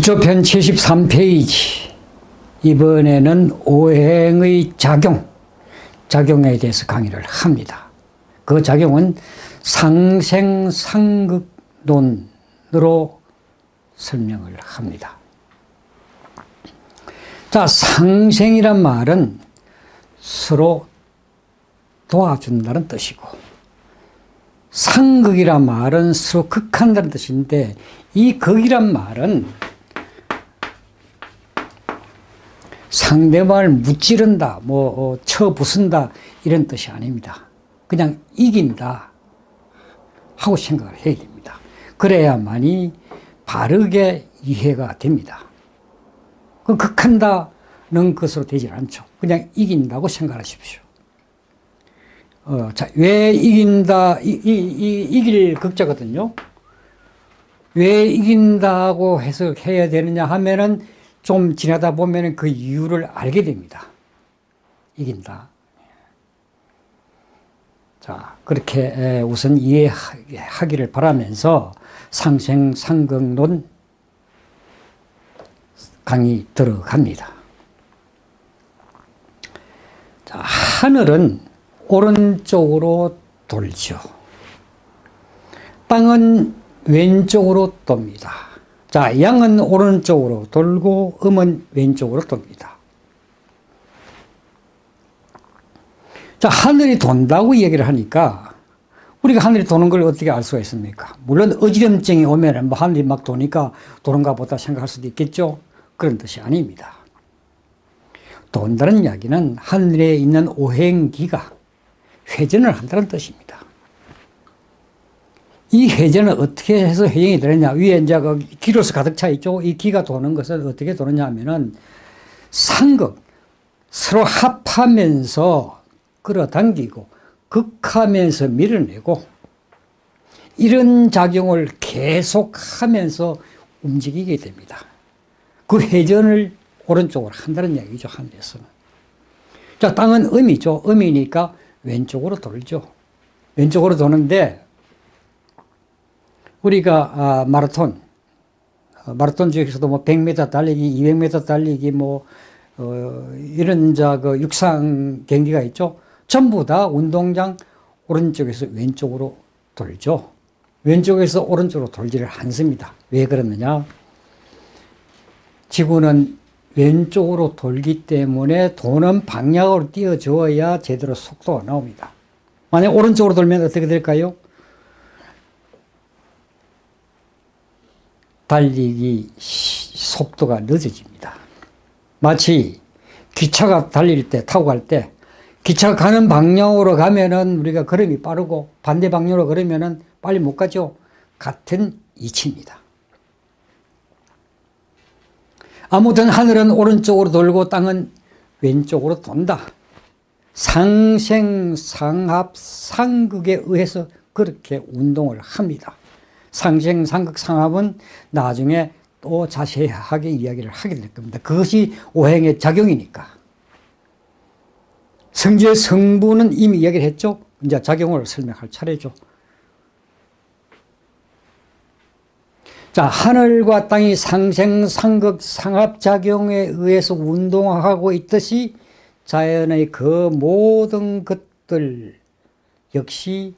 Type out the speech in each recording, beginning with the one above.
기초편 73페이지. 이번에는 오행의 작용에 대해서 강의를 합니다. 그 작용은 상생상극론으로 설명을 합니다. 자, 상생이란 말은 서로 도와준다는 뜻이고, 상극이란 말은 서로 극한다는 뜻인데, 이 극이란 말은 상대방을 무찌른다, 쳐부순다, 이런 뜻이 아닙니다. 그냥 이긴다 하고 생각을 해야 됩니다. 그래야만이 바르게 이해가 됩니다. 그 극한다는 것으로 되지 않죠. 그냥 이긴다고 생각하십시오. 자, 왜 이긴다, 이길 극자거든요. 왜 이긴다고 해석해야 되느냐 하면은 좀 지나다 보면은 그 이유를 알게 됩니다. 이긴다. 자, 그렇게 우선 이해하기를 바라면서 상생상극론 강의 들어갑니다. 자, 하늘은 오른쪽으로 돌죠. 땅은 왼쪽으로 돕니다. 자, 양은 오른쪽으로 돌고 음은 왼쪽으로 돕니다. 자, 하늘이 돈다고 얘기를 하니까 우리가 하늘이 도는 걸 어떻게 알 수가 있습니까? 물론 어지럼증이 오면 하늘이 막 도니까 도는가 보다 생각할 수도 있겠죠. 그런 뜻이 아닙니다. 돈다는 이야기는 하늘에 있는 오행기가 회전을 한다는 뜻입니다. 이 회전은 어떻게 해서 회전이 되느냐? 위에 이제 그 기로서 가득 차 있죠? 이 기가 도는 것은 어떻게 도느냐 하면은 상극, 서로 합하면서 끌어당기고 극하면서 밀어내고 이런 작용을 계속하면서 움직이게 됩니다. 그 회전을 오른쪽으로 한다는 이야기죠, 하늘에서는. 자, 땅은 음이죠. 음이니까 왼쪽으로 돌죠. 왼쪽으로 도는데 우리가 마라톤 중에서도 100m 달리기, 200m 달리기, 이런 그 육상 경기가 있죠. 전부 다 운동장 오른쪽에서 왼쪽으로 돌죠. 왼쪽에서 오른쪽으로 돌지를 않습니다. 왜 그러느냐? 지구는 왼쪽으로 돌기 때문에 도는 방향으로 띄워줘야 제대로 속도가 나옵니다. 만약 오른쪽으로 돌면 어떻게 될까요? 달리기 속도가 늦어집니다. 마치 기차가 달릴 때, 타고 갈 때, 기차가 가는 방향으로 가면은 우리가 걸음이 빠르고 반대 방향으로 걸으면은 빨리 못 가죠. 같은 이치입니다. 아무튼 하늘은 오른쪽으로 돌고 땅은 왼쪽으로 돈다. 상생상합 상극에 의해서 그렇게 운동을 합니다. 상생상극 상합은 나중에 또 자세하게 이야기를 하게 될 겁니다. 그것이 오행의 작용이니까. 성질의 성분은 이미 이야기를 했죠. 이제 작용을 설명할 차례죠. 자, 하늘과 땅이 상생상극 상합작용에 의해서 운동하고 있듯이 자연의 그 모든 것들 역시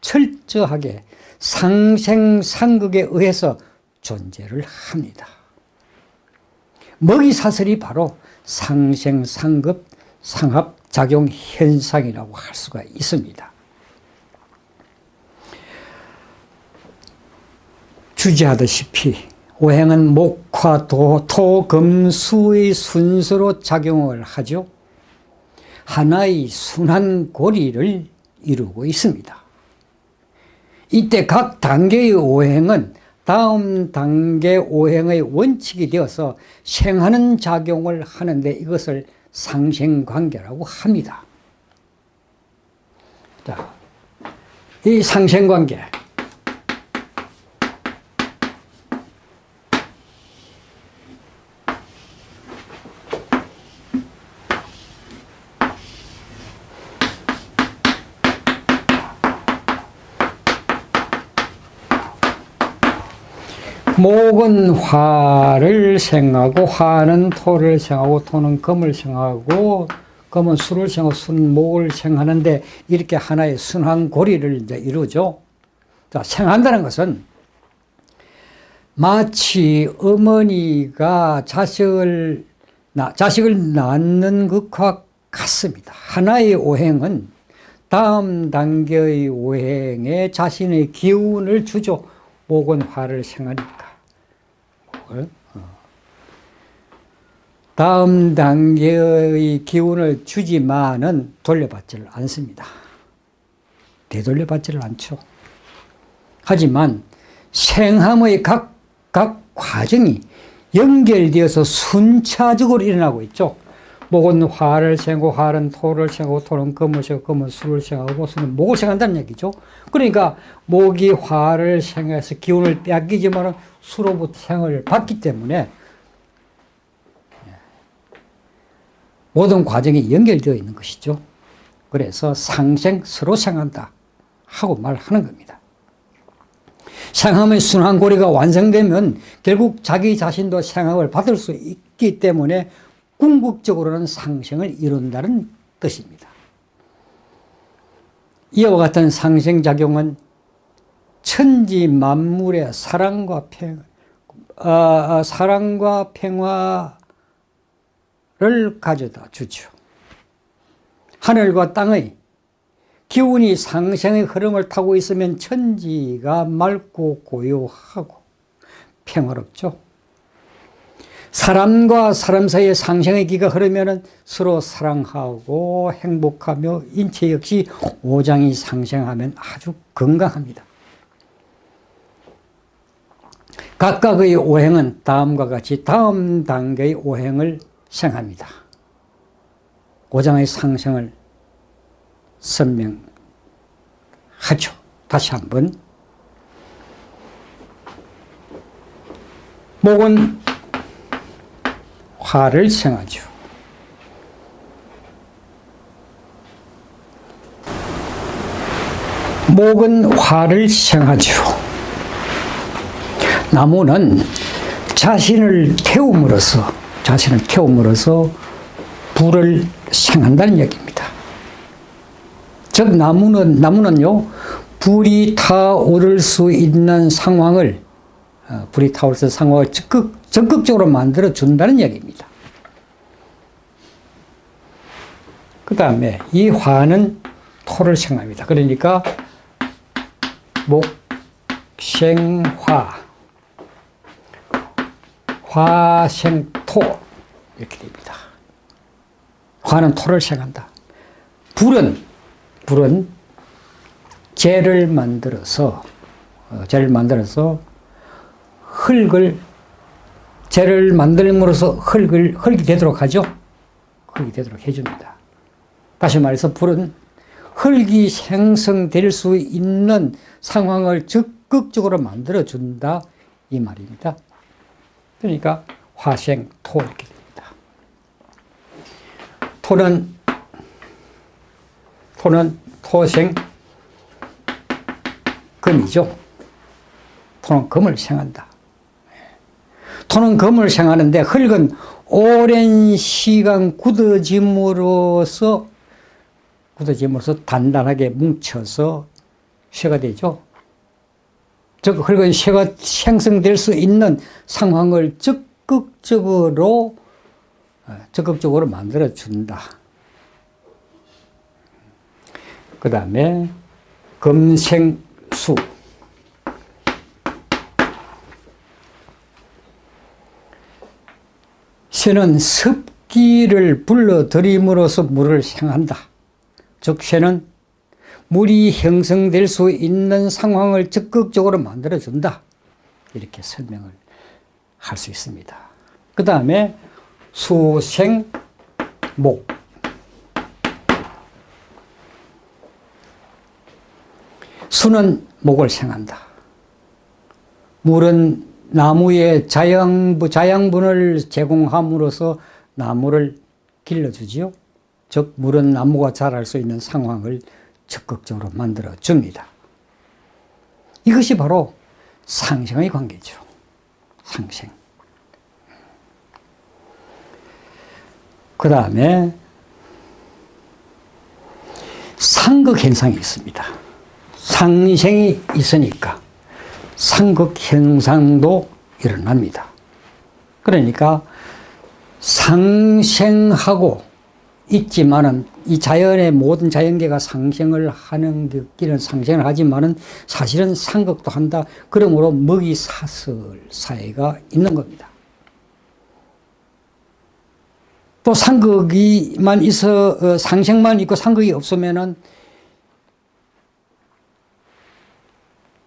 철저하게 상생상극에 의해서 존재를 합니다. 먹이사슬이 바로 상생상극 상합작용 현상이라고 할 수가 있습니다. 주제하다시피 오행은 목화, 토, 금, 수의 순서로 작용을 하죠. 하나의 순환 고리를 이루고 있습니다. 이때 각 단계의 오행은 다음 단계 오행의 원칙이 되어서 생하는 작용을 하는데 이것을 상생관계라고 합니다. 자, 이 상생관계. 목은 화를 생하고 화는 토를 생하고 토는 금을 생하고 금은 수를 생하고 수는 목을 생하는데 이렇게 하나의 순환고리를 이제 이루죠. 자, 생한다는 것은 마치 어머니가 자식을 낳는 것과 같습니다. 하나의 오행은 다음 단계의 오행에 자신의 기운을 주죠. 목은 화를 생하니까. 다음 단계의 기운을 주지만은 돌려받지를 않습니다. 되돌려받지를 않죠. 하지만 생함의 각 과정이 연결되어서 순차적으로 일어나고 있죠. 목은 화를 생고 화는 토를 생고 토는 금을 생고 금은 수를 생하고 수는 목을 생한다는 얘기죠. 그러니까 목이 화를 생해서 기운을 빼앗기지만 수로부터 생을 받기 때문에 모든 과정이 연결되어 있는 것이죠. 그래서 상생 서로 생한다 하고 말하는 겁니다. 생함의 순환고리가 완성되면 결국 자기 자신도 생함을 받을 수 있기 때문에 궁극적으로는 상생을 이룬다는 뜻입니다. 이와 같은 상생작용은 천지 만물의 사랑과 평화를 가져다 주죠. 하늘과 땅의 기운이 상생의 흐름을 타고 있으면 천지가 맑고 고요하고 평화롭죠. 사람과 사람 사이에 상생의 기가 흐르면 서로 사랑하고 행복하며 인체 역시 오장이 상생하면 아주 건강합니다. 각각의 오행은 다음과 같이 다음 단계의 오행을 생합니다. 오장의 상생을 설명하죠. 다시 한번. 목은 화를 생하죠. 목은 화를 생하죠. 나무는 자신을 태움으로써 불을 생한다는 얘기입니다. 즉 나무는요 불이 타오를 수 있는 상황을 적극적으로 만들어 준다는 얘기입니다. 그 다음에 이 화는 토를 생합니다. 그러니까 목생화, 화생토 이렇게 됩니다. 화는 토를 생한다. 불은 재를 만들어서 재를 만들므로써 흙이 되도록 하죠. 흙이 되도록 해줍니다. 다시 말해서 불은 흙이 생성될 수 있는 상황을 적극적으로 만들어준다 이 말입니다. 그러니까 화생토 이렇게 됩니다. 토는 토생 금이죠. 토는 금을 생한다. 토는 금을 생하는데 흙은 오랜 시간 굳어짐으로써 단단하게 뭉쳐서 쇠가 되죠. 즉 흙은 쇠가 생성될 수 있는 상황을 적극적으로 만들어준다. 그 다음에 금생수. 쇠는 습기를 불러들임으로써 물을 생한다. 즉 쇠는 물이 형성될 수 있는 상황을 적극적으로 만들어준다. 이렇게 설명을 할 수 있습니다. 그 다음에 수생목. 수는 목을 생한다. 물은 나무에 자양분을 제공함으로써 나무를 길러주지요. 즉 물은 나무가 자랄 수 있는 상황을 적극적으로 만들어줍니다. 이것이 바로 상생의 관계죠. 상생. 그 다음에 상극 현상이 있습니다. 상생이 있으니까 상극 현상도 일어납니다. 그러니까 상생하고 있지만은 이 자연의 모든 자연계가 상생을 하는 길은 상생을 하지만은 사실은 상극도 한다. 그러므로 먹이 사슬 사이가 있는 겁니다. 또 상극이만 있어 상생만 있고 상극이 없으면은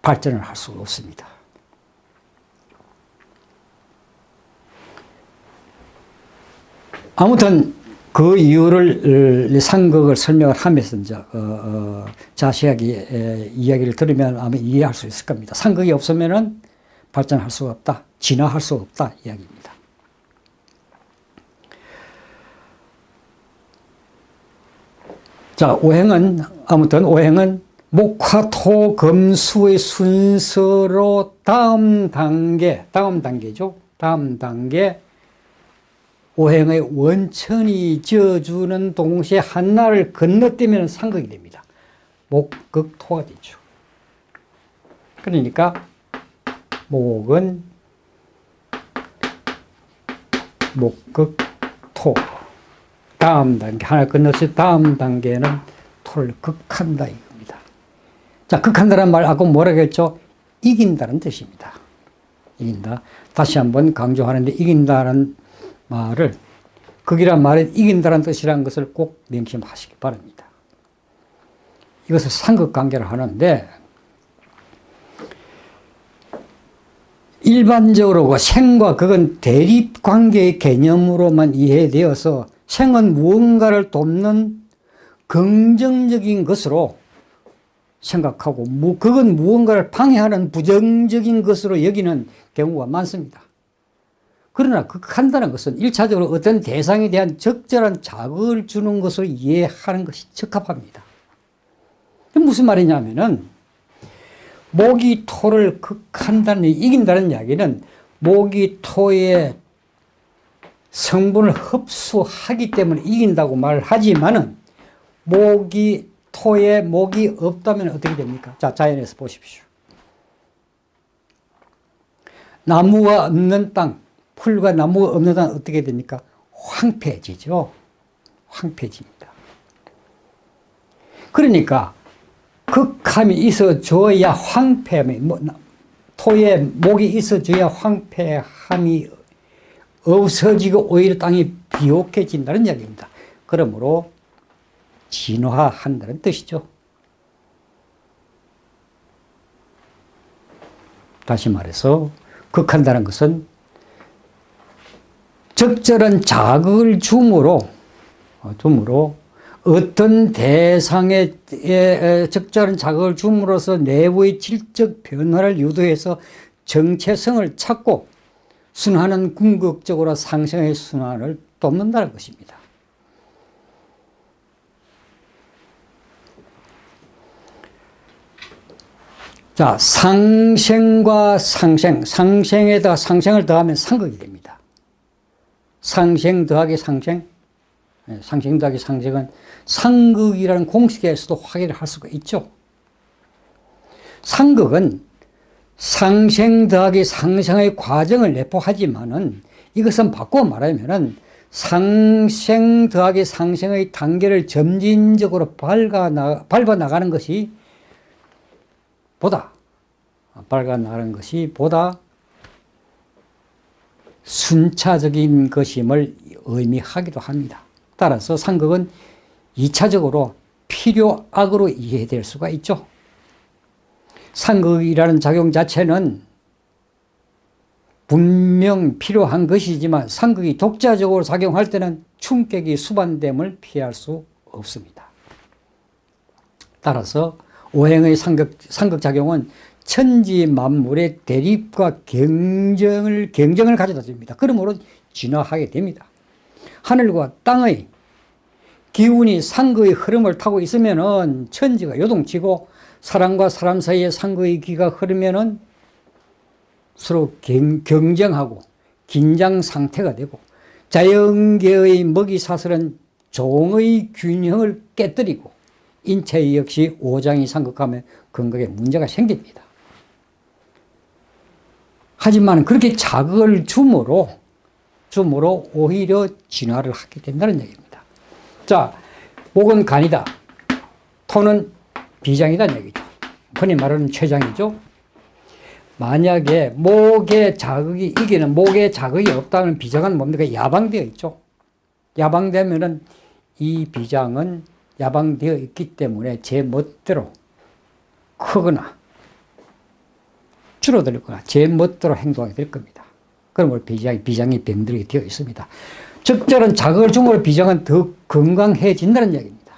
발전을 할 수가 없습니다. 아무튼 그 이유를 상극을 설명을 하면서 이제 자세하게 이야기를 들으면 아마 이해할 수 있을 겁니다. 상극이 없으면은 발전할 수가 없다, 진화할 수가 없다 이야기입니다. 자, 아무튼 오행은 목화토 금수의 순서로 다음 단계죠. 다음 단계 오행의 원천이 지어주는 동시에 한나를 건너뛰면 상극이 됩니다. 목극토가 되죠. 그러니까 목은 목극토. 다음 단계, 하나 건너서 다음 단계는 토를 극한다 이겁니다. 자, 극한다는 말 아까 뭐라고 했죠? 이긴다는 뜻입니다. 이긴다. 다시 한번 강조하는데 이긴다는 말을, 극이란 말은 이긴다는 뜻이라는 것을 꼭 명심하시기 바랍니다. 이것을 상극관계를 하는데 일반적으로 생과 극은 대립관계의 개념으로만 이해되어서 생은 무언가를 돕는 긍정적인 것으로 생각하고 극은 무언가를 방해하는 부정적인 것으로 여기는 경우가 많습니다. 그러나 극한다는 것은 1차적으로 어떤 대상에 대한 적절한 자극을 주는 것으로 이해하는 것이 적합합니다. 무슨 말이냐면은 목이 토를 극한다는, 이긴다는 이야기는 목이 토의 성분을 흡수하기 때문에 이긴다고 말하지만은 토에 목이 없다면 어떻게 됩니까? 자, 자연에서 보십시오. 나무가 없는 땅, 풀과 나무가 없는 땅은 어떻게 됩니까? 황폐해지죠. 황폐해집니다. 그러니까 극함이 있어줘야 토에 목이 있어줘야 황폐함이 없어지고 오히려 땅이 비옥해진다는 이야기입니다. 그러므로 진화한다는 뜻이죠. 다시 말해서 극한다는 것은 적절한 자극을 줌으로 어떤 대상에 적절한 자극을 줌으로써 내부의 질적 변화를 유도해서 정체성을 찾고 순환은 궁극적으로 상생의 순환을 돕는다는 것입니다. 자, 상생과 상생에다가 상생을 더하면 상극이 됩니다. 상생 더하기 상생, 상생 더하기 상생은 상극이라는 공식에서도 확인을 할 수가 있죠. 상극은 상생 더하기 상생의 과정을 내포하지만은 이것은 바꿔 말하면은 상생 더하기 상생의 단계를 점진적으로 밟아 나가는 것이 보다 순차적인 것임을 의미하기도 합니다. 따라서 상극은 2차적으로 필요악으로 이해될 수가 있죠. 상극이라는 작용 자체는 분명 필요한 것이지만 상극이 독자적으로 작용할 때는 충격이 수반됨을 피할 수 없습니다. 따라서 오행의 상극작용은 천지 만물의 대립과 경쟁을 가져다 줍니다. 그러므로 진화하게 됩니다. 하늘과 땅의 기운이 상극의 흐름을 타고 있으면은 천지가 요동치고 사람과 사람 사이에 상극의 기가 흐르면은 서로 경쟁하고 긴장 상태가 되고 자연계의 먹이사슬은 종의 균형을 깨뜨리고 인체 역시 오장이 상극하면 건강에 문제가 생깁니다. 하지만 그렇게 자극을 줌으로 오히려 진화를 하게 된다는 얘기입니다. 자, 목은 간이다. 토는 비장이다는 얘기죠. 흔히 말하는 췌장이죠. 만약에 목에 자극이 없다면 비장은 뭡니까? 야방되어 있죠. 야방되면은 이 비장은 야방되어 있기 때문에 제 멋대로 크거나 줄어들거나 제 멋대로 행동하게 될 겁니다. 그러므로 비장이 병들게 되어 있습니다. 적절한 자극을 줌으로 비장은 더 건강해진다는 얘기입니다.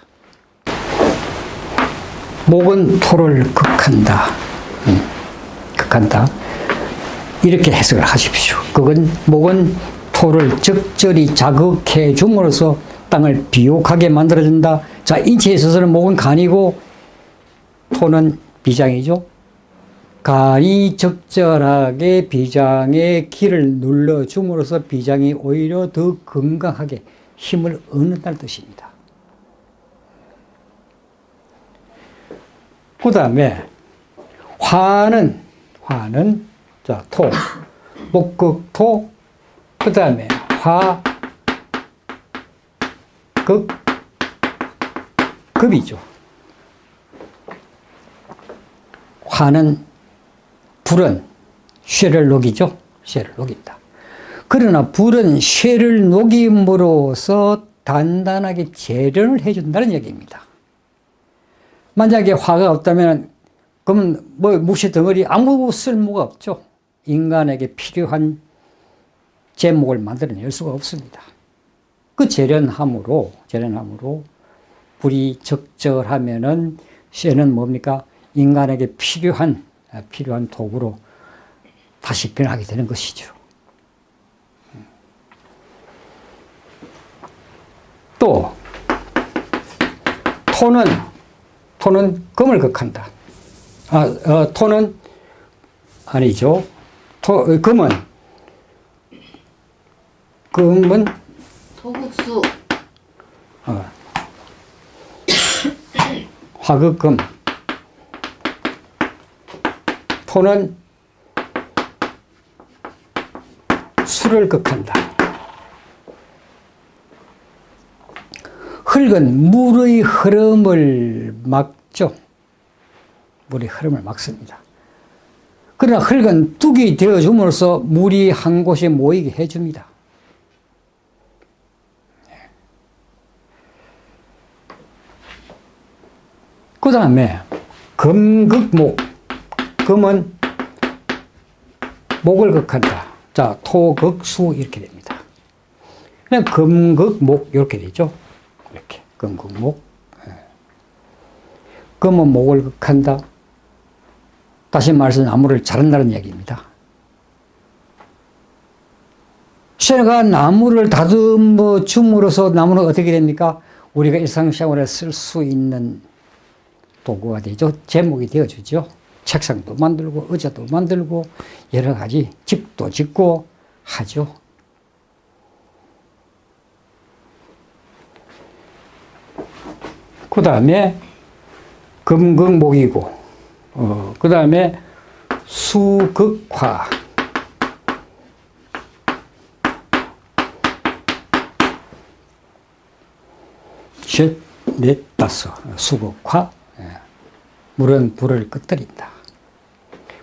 목은 토를 극한다. 극한다. 이렇게 해석을 하십시오. 목은 토를 적절히 자극해 줌으로써 땅을 비옥하게 만들어준다. 자, 인체에 있어서는 목은 간이고 토는 비장이죠. 간이 적절하게 비장의 기를 눌러줌으로써 비장이 오히려 더 건강하게 힘을 얻는다는 뜻입니다. 그 다음에 화는 자, 토, 목극토, 그 다음에 급이죠. 불은 쇠를 녹이죠. 쇠를 녹인다. 그러나 불은 쇠를 녹임으로써 단단하게 재련을 해준다는 얘기입니다. 만약에 화가 없다면 그러면 무쇠 덩어리 아무 쓸모가 없죠. 인간에게 필요한 제목을 만들어낼 수가 없습니다. 그 재련함으로 불이 적절하면은 쇠는 뭡니까? 인간에게 필요한 도구로 다시 변하게 되는 것이죠. 또 토는 금을 극한다. 토는 아니죠. 금은 토국수. 화극금. 토는 수를 극한다. 흙은 물의 흐름을 막죠. 물의 흐름을 막습니다. 그러나 흙은 뚝이 되어줌으로써 물이 한 곳에 모이게 해줍니다. 그 다음에 금극목. 금은 목을 극한다. 자, 토극수 이렇게 됩니다. 그냥 금극목 이렇게 되죠. 이렇게 금극목. 금은 목을 극한다. 다시 말해서 나무를 자른다는 얘기입니다. 쇠가 나무를 다듬어 줌으로써 나무는 어떻게 됩니까? 우리가 일상생활에 쓸 수 있는 도구가 되죠. 제목이 되어주죠. 책상도 만들고 의자도 만들고 여러 가지 집도 짓고 하죠. 그 다음에 금극목이고 그 다음에 수극화. 셋, 넷, 다섯. 수극화. 물은 불을 끄트린다.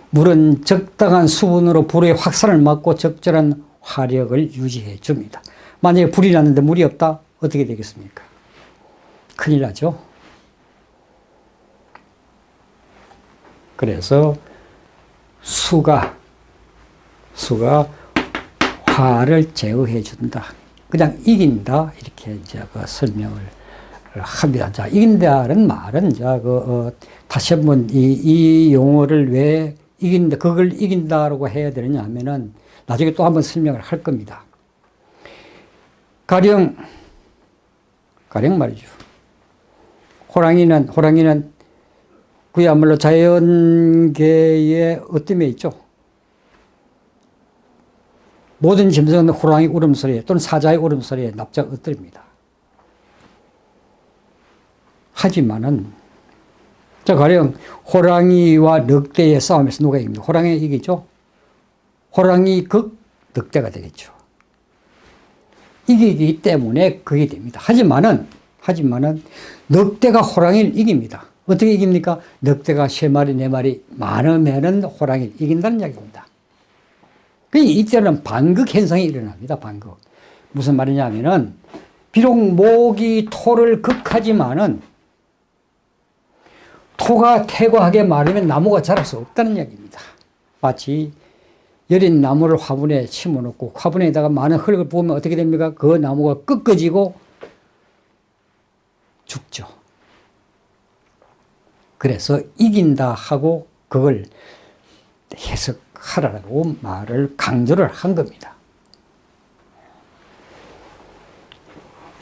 물은 적당한 수분으로 불의 확산을 막고 적절한 화력을 유지해 줍니다. 만약에 불이 났는데 물이 없다? 어떻게 되겠습니까? 큰일 나죠. 그래서 수가 화를 제어해 준다. 그냥 이긴다. 이렇게 이제 설명을 합니다. 자, 이긴다는 말은, 다시 한번 이 용어를 왜 이긴다, 그걸 이긴다라고 해야 되느냐 하면은 나중에 또 한번 설명을 할 겁니다. 가령 말이죠. 호랑이는 그야말로 자연계의 어둠에 있죠. 모든 짐승은 호랑이 울음소리에 또는 사자의 울음소리에 납작 엎드립니다. 하지만은 자, 가령 호랑이와 늑대의 싸움에서 누가 이깁니까? 호랑이가 이기죠. 호랑이 극 늑대가 되겠죠. 이기기 때문에 그게 됩니다. 하지만은 늑대가 호랑이를 이깁니다. 어떻게 이깁니까? 늑대가 3마리, 4마리 많으면은 호랑이를 이긴다는 이야기입니다. 이때는 반극 현상이 일어납니다. 반극. 무슨 말이냐면은 비록 목이 토를 극하지만은 토가 태고하게 마르면 나무가 자랄 수 없다는 이야기입니다. 마치 여린 나무를 화분에 심어놓고 화분에다가 많은 흙을 부으면 어떻게 됩니까? 그 나무가 꺾어지고 죽죠. 그래서 이긴다 하고 그걸 해석하라고 말을 강조를 한 겁니다.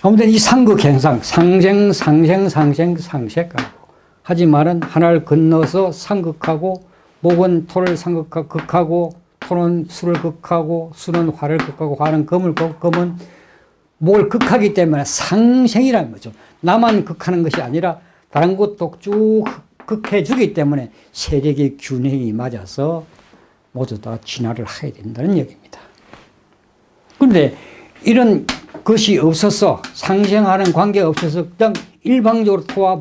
아무튼 이 상극 현상, 상생, 하지만은 하나를 건너서 상극하고 목은 토를 상극하고 극하고 토는 수를 극하고 수는 화를 극하고 화는 금을 극하고 금은 목을 극하기 때문에 상생이라는 거죠. 나만 극하는 것이 아니라 다른 것도 쭉 극해 주기 때문에 세력의 균형이 맞아서 모두 다 진화를 해야 된다는 얘기입니다. 그런데 이런 것이 없어서 상생하는 관계가 없어서 그냥 일방적으로 토와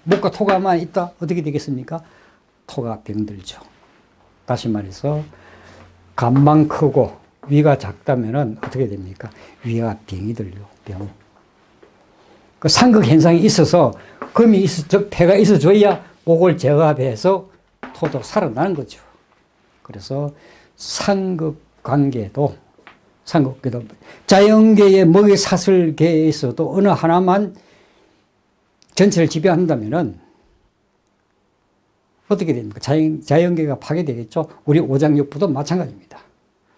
목과 토가만 있다 어떻게 되겠습니까? 토가 병들죠. 다시 말해서 간만 크고 위가 작다면은 어떻게 됩니까? 위가 병이 들죠. 병. 그 상극 현상이 있어서 금이 폐가 있어줘야 목을 제거해서 토도 살아나는 거죠. 그래서 상극 관계도 자연계의 먹이 사슬계에서도 어느 하나만 전체를 지배한다면은 어떻게 됩니까? 자연계가 파괴되겠죠. 우리 오장육부도 마찬가지입니다.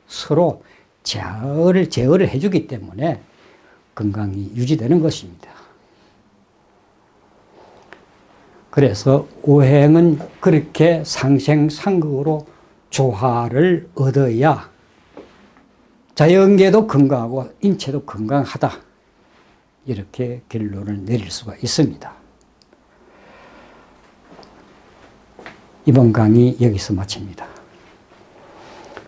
서로 제어를 해주기 때문에 건강이 유지되는 것입니다. 그래서 오행은 그렇게 상생상극으로 조화를 얻어야 자연계도 건강하고 인체도 건강하다. 이렇게 결론을 내릴 수가 있습니다. 이번 강의 여기서 마칩니다.